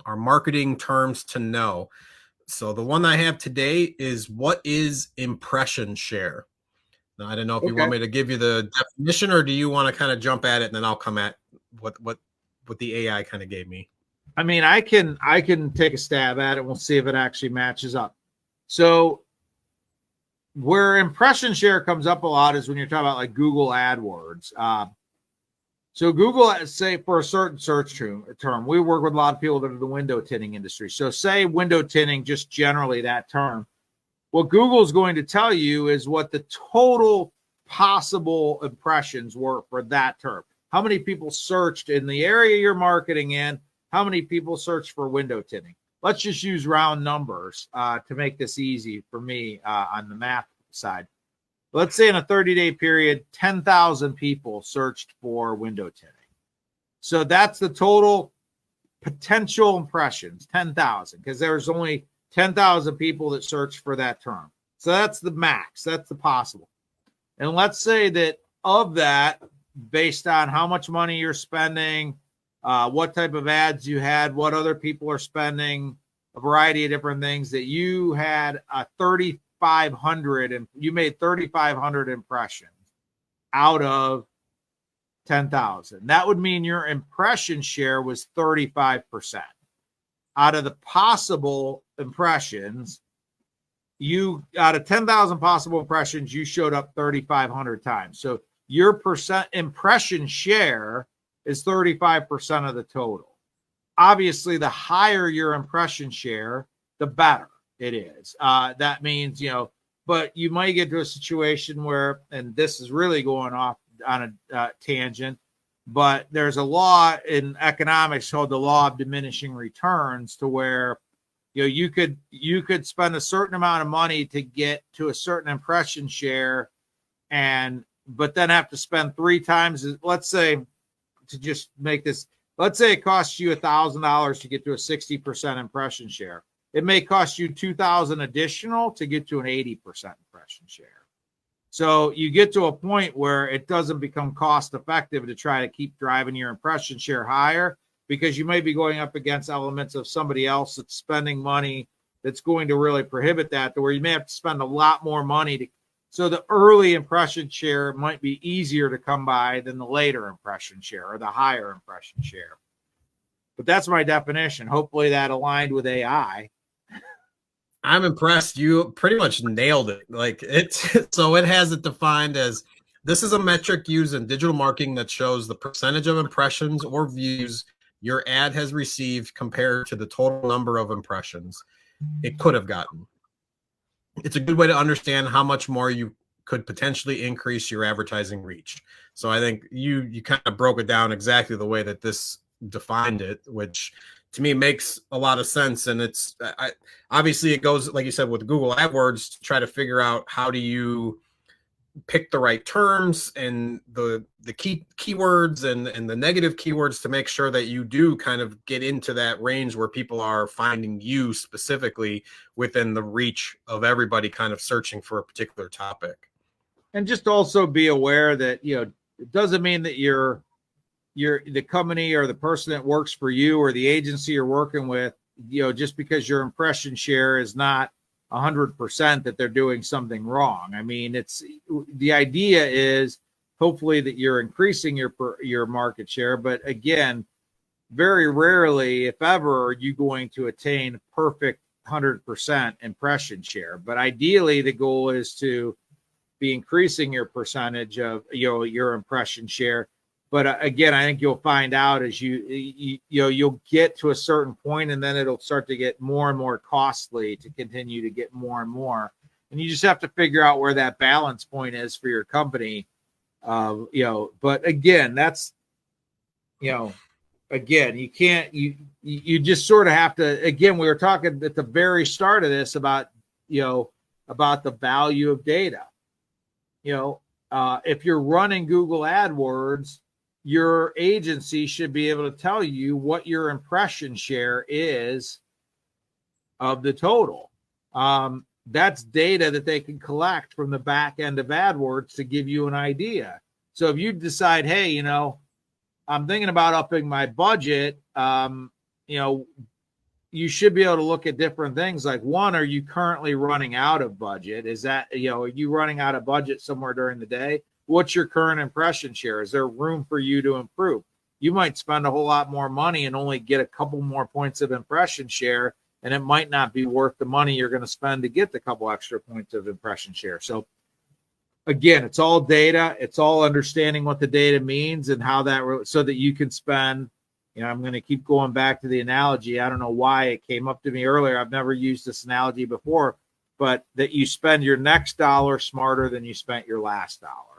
our marketing terms to know. So the one I have today is, what is impression share? Now, I don't know if you want me to give you the definition, or do you want to kind of jump at it and then I'll come at what the AI kind of gave me. I mean, I can take a stab at it. We'll see if it actually matches up. So where impression share comes up a lot is when you're talking about like Google AdWords. So Google, say for a certain search term, we work with a lot of people that are the window tinting industry. So say window tinting, just generally that term. What Google is going to tell you is what the total possible impressions were for that term. How many people searched in the area you're marketing in? How many people searched for window tinting? Let's just use round numbers to make this easy for me on the math side. Let's say in a 30-day period, 10,000 people searched for window tinting. So that's the total potential impressions, 10,000, because there's only 10,000 people that search for that term. So that's the max. That's the possible. And let's say that of that, based on how much money you're spending, what type of ads you had, what other people are spending, a variety of different things, that you had a 3,500 and you made 3,500 impressions out of 10,000. That would mean your impression share was 35%. Out of the possible impressions, you out of 10,000 possible impressions, you showed up 3,500 times. So your impression share is 35% of the total. Obviously, the higher your impression share, the better it is. That means, but you might get to a situation where, and this is really going off on a tangent, but there's a law in economics called the law of diminishing returns, to where you could spend a certain amount of money to get to a certain impression share, but then have to spend 3 times. Let's say, to just make this, let's say it costs you $1,000 to get to a 60% impression share. It may cost you $2,000 additional to get to an 80% impression share. So you get to a point where it doesn't become cost effective to try to keep driving your impression share higher, because you may be going up against elements of somebody else that's spending money that's going to really prohibit that, to where you may have to spend a lot more money so the early impression share might be easier to come by than the later impression share or the higher impression share. But that's my definition. Hopefully that aligned with AI. I'm impressed. You pretty much nailed it. Like so it has it defined as, this is a metric used in digital marketing that shows the percentage of impressions or views your ad has received compared to the total number of impressions it could have gotten. It's a good way to understand how much more you could potentially increase your advertising reach. So I think you kind of broke it down exactly the way that this defined it, which to me makes a lot of sense. And obviously it goes, like you said, with Google AdWords, to try to figure out how do you pick the right terms and the keywords and the negative keywords to make sure that you do kind of get into that range where people are finding you specifically within the reach of everybody kind of searching for a particular topic. And just also be aware that, it doesn't mean that you're the company or the person that works for you or the agency you're working with, just because your impression share is not 100%, that they're doing something wrong. I mean, the idea is hopefully that you're increasing your market share, but again, very rarely, if ever, are you going to attain perfect 100% impression share. But ideally, the goal is to be increasing your percentage of your impression share. But again, I think you'll find out as you'll get to a certain point, and then it'll start to get more and more costly to continue to get more and more. And you just have to figure out where that balance point is for your company. But again, that's, again, you can't, you just sort of have to, again, we were talking at the very start of this about the value of data. If you're running Google AdWords, your agency should be able to tell you what your impression share is of the total. That's data that they can collect from the back end of AdWords to give you an idea. So if you decide, hey, I'm thinking about upping my budget, you should be able to look at different things. Like, one, are you currently running out of budget? Is that, are you running out of budget somewhere during the day? What's your current impression share? Is there room for you to improve? You might spend a whole lot more money and only get a couple more points of impression share, and it might not be worth the money you're going to spend to get the couple extra points of impression share. So again, it's all data. It's all understanding what the data means and how that, so that you can spend, I'm going to keep going back to the analogy. I don't know why it came up to me earlier. I've never used this analogy before, but that you spend your next dollar smarter than you spent your last dollar.